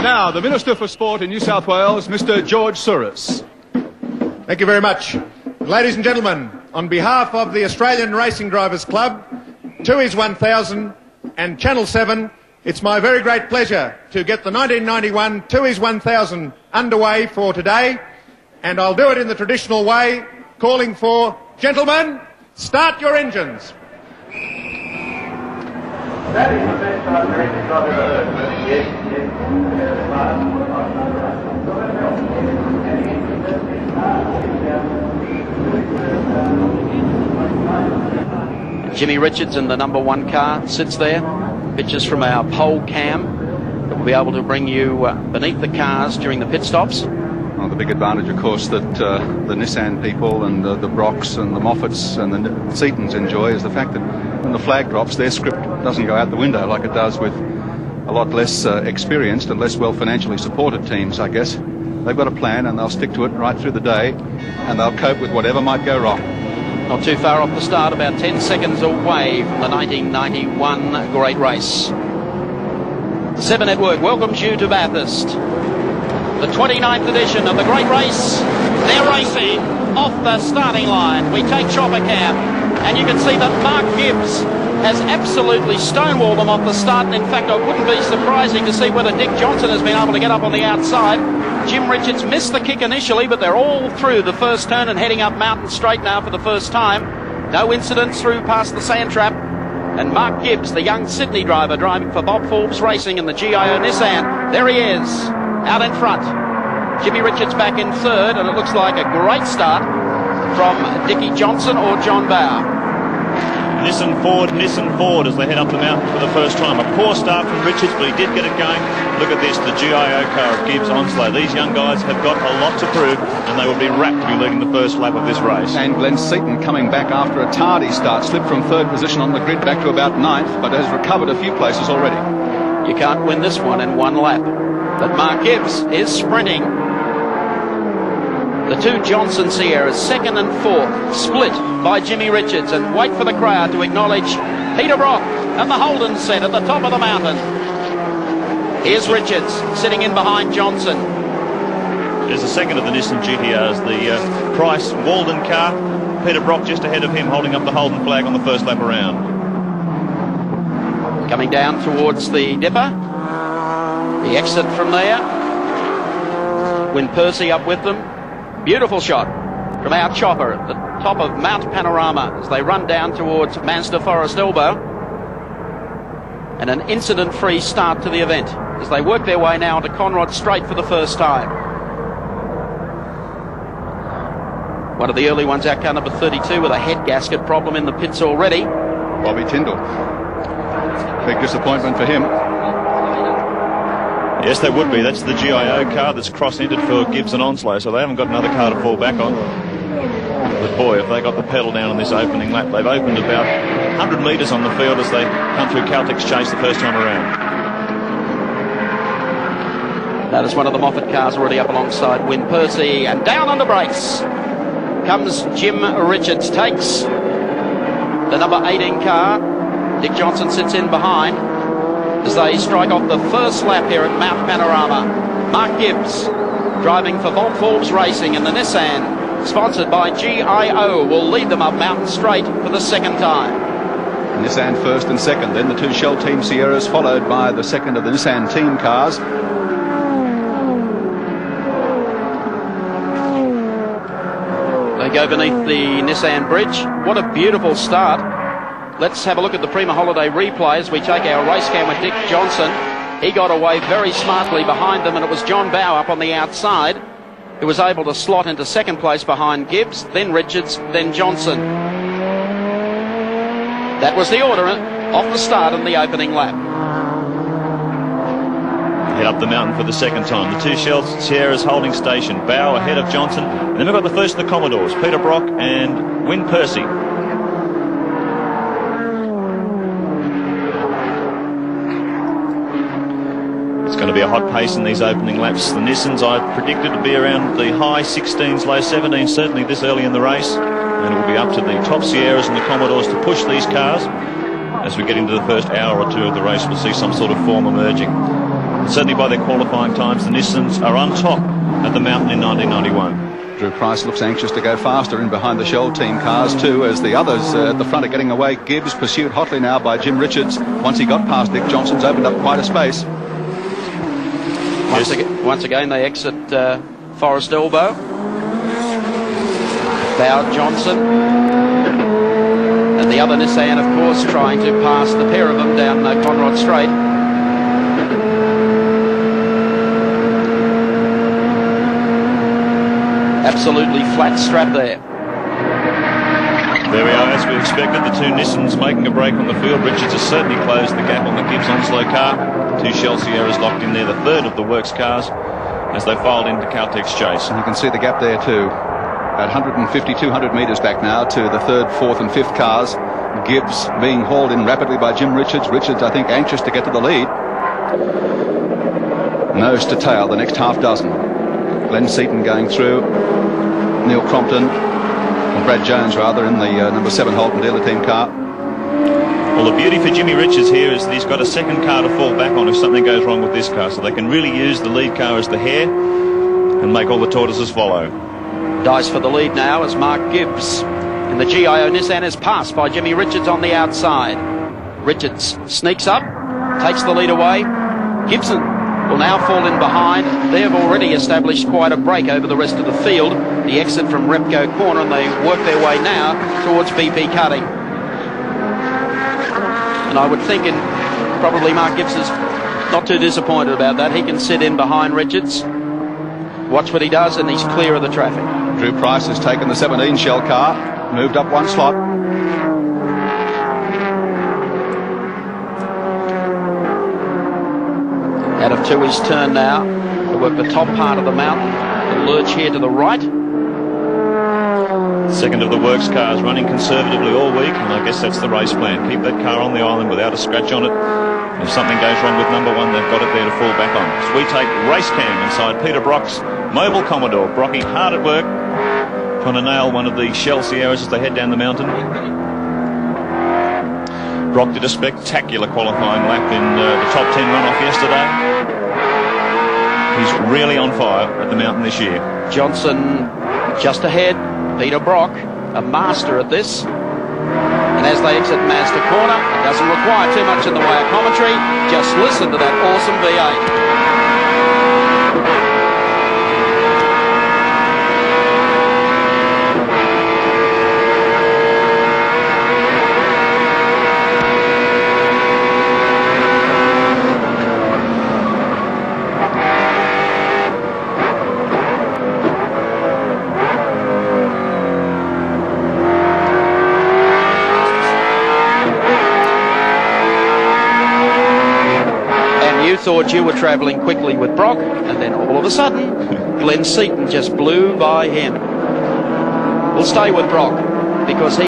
Now, the Minister for Sport in New South Wales, Mr. George Souris. Thank you very much. Ladies and gentlemen, on behalf of the Australian Racing Drivers Club, 2 is 1000 and Channel 7, it's my very great pleasure to get the 1991 2 is 1000 underway for today, and I'll do it in the traditional way, calling for, gentlemen, start your engines. That is the best racing I've ever heard. Yes, Jimmy Richards in the number 1 car sits there. Pictures from our pole cam that will be able to bring you beneath the cars during the pit stops. Well, the big advantage, of course, that the Nissan people and the Brocks and the Moffats and the Seatons enjoy is the fact that when the flag drops, their script doesn't go out the window like it does with a lot less experienced and less well financially supported teams, I guess. They've got a plan and they'll stick to it right through the day, and they'll cope with whatever might go wrong. Not too far off the start, about 10 seconds away from the 1991 great race. 7 Network welcomes you to Bathurst. The 29th edition of the great race. They're racing off the starting line. We take chopper cam, and you can see that Mark Gibbs has absolutely stonewalled them off the start. And in fact, it wouldn't be surprising to see whether Dick Johnson has been able to get up on the outside. Jim Richards missed the kick initially, but they're all through the first turn and heading up Mountain Straight now for the first time. No incidents through past the sand trap. And Mark Gibbs, the young Sydney driver, driving for Bob Forbes Racing in the GIO Nissan. There he is, out in front. Jimmy Richards back in third, and it looks like a great start from Dickie Johnson or John Bower. Nissan Ford as they head up the mountain for the first time. A poor start from Richards, but he did get it going. Look at this, the GIO car of Gibbs Onslow. These young guys have got a lot to prove, and they will be rapt to be leading the first lap of this race. And Glenn Seaton coming back after a tardy start, slipped from 3rd position on the grid back to about 9th, but has recovered a few places already. You can't win this one in 1 lap. But Mark Gibbs is sprinting. The 2 Johnson Sierras, 2nd and 4th, split by Jimmy Richards, and wait for the crowd to acknowledge Peter Brock and the Holden set at the top of the mountain. Here's Richards sitting in behind Johnson. There's the second of the Nissan GTRs, the Price Walden car. Peter Brock just ahead of him, holding up the Holden flag on the first lap around. Coming down towards the dipper. The exit from there. Win Percy up with them. Beautiful shot from our chopper at the top of Mount Panorama as they run down towards Manster Forest Elbow. And an incident-free start to the event as they work their way now to Conrod Straight for the first time. One of the early ones out, car number 32, with a head gasket problem in the pits already. Bobby Tyndall. Big disappointment for him. Yes, they would be. That's the GIO car that's cross-entered for Gibbs and Onslow, so they haven't got another car to fall back on. But boy, if they got the pedal down on this opening lap, they've opened about 100 metres on the field as they come through Caltech's chase the first time around. That is one of the Moffat cars already up alongside Win Percy, and down on the brakes comes Jim Richards, takes the number 18 car. Dick Johnson sits in behind as they strike off the first lap here at Mount Panorama. Mark Gibbs, driving for Bob Forbes Racing in the Nissan, sponsored by GIO, will lead them up Mountain Straight for the second time. Nissan first and second, then the 2 Shell Team Sierras, followed by the second of the Nissan team cars. They go beneath the Nissan bridge. What a beautiful start. Let's have a look at the Prima Holiday replay as we take our race cam with Dick Johnson. He got away very smartly behind them, and it was John Bow up on the outside who was able to slot into second place behind Gibbs, then Richards, then Johnson. That was the order off the start in the opening lap. Head up the mountain for the second time. The 2 Shell Sierras holding station. Bow ahead of Johnson. And then we've got the first of the Commodores, Peter Brock and Win Percy. It's going to be a hot pace in these opening laps. The Nissans I predicted to be around the high 16s, low 17s, certainly this early in the race. And it will be up to the top Sierras and the Commodores to push these cars. As we get into the first hour or two of the race, we'll see some sort of form emerging. Certainly by their qualifying times, the Nissans are on top at the mountain in 1991. Drew Price looks anxious to go faster in behind the Shell team cars too, as the others at the front are getting away. Gibbs pursued hotly now by Jim Richards. Once he got past Dick Johnson's opened up quite a space. Once again they exit Forest Elbow. Bowd, Johnson and the other Nissan, of course, trying to pass the pair of them down Conrod Straight. Absolutely flat strap there. There we are, as we expected, the two Nissans making a break on the field. Richards has certainly closed the gap on the Gibbs Onslow car. Two Shell Sierras locked in there, the third of the works cars, as they filed into Caltech's chase. And you can see the gap there too. About 150, 200 metres back now to the third, fourth and fifth cars. Gibbs being hauled in rapidly by Jim Richards. Richards, I think, anxious to get to the lead. Nose to tail, the next half dozen. Glenn Seaton going through. Neil Crompton, or Brad Jones rather, in the number 7 Holden dealer team car. Well, the beauty for Jimmy Richards here is that he's got a second car to fall back on if something goes wrong with this car, so they can really use the lead car as the hare and make all the tortoises follow. Dice for the lead now as Mark Gibbs in the GIO Nissan is passed by Jimmy Richards on the outside. Richards sneaks up, takes the lead away. Gibson will now fall in behind. They have already established quite a break over the rest of the field. The exit from Repco Corner, and they work their way now towards BP Cutting. And I would think probably Mark Gibbs is not too disappointed about that. He can sit in behind Richards, watch what he does, and he's clear of the traffic. Drew Price has taken the 17 Shell car, moved up one slot. Out of Tui's turn now to work the top part of the mountain. The lurch here to the right. Second of the works cars running conservatively all week, and I guess that's the race plan. Keep that car on the island without a scratch on it. If something goes wrong with number 1, they've got it there to fall back on. So we take race cam inside Peter Brock's Mobile Commodore. Brocky hard at work, trying to nail one of the Shell Sierras as they head down the mountain. Brock did a spectacular qualifying lap in the top 10 runoff yesterday. He's really on fire at the mountain this year. Johnson just ahead. Peter Brock, a master at this. And as they exit Mazda Corner, it doesn't require too much in the way of commentary. Just listen to that awesome V8. You thought you were travelling quickly with Brock, and then all of a sudden, Glenn Seaton just blew by him. We'll stay with Brock because he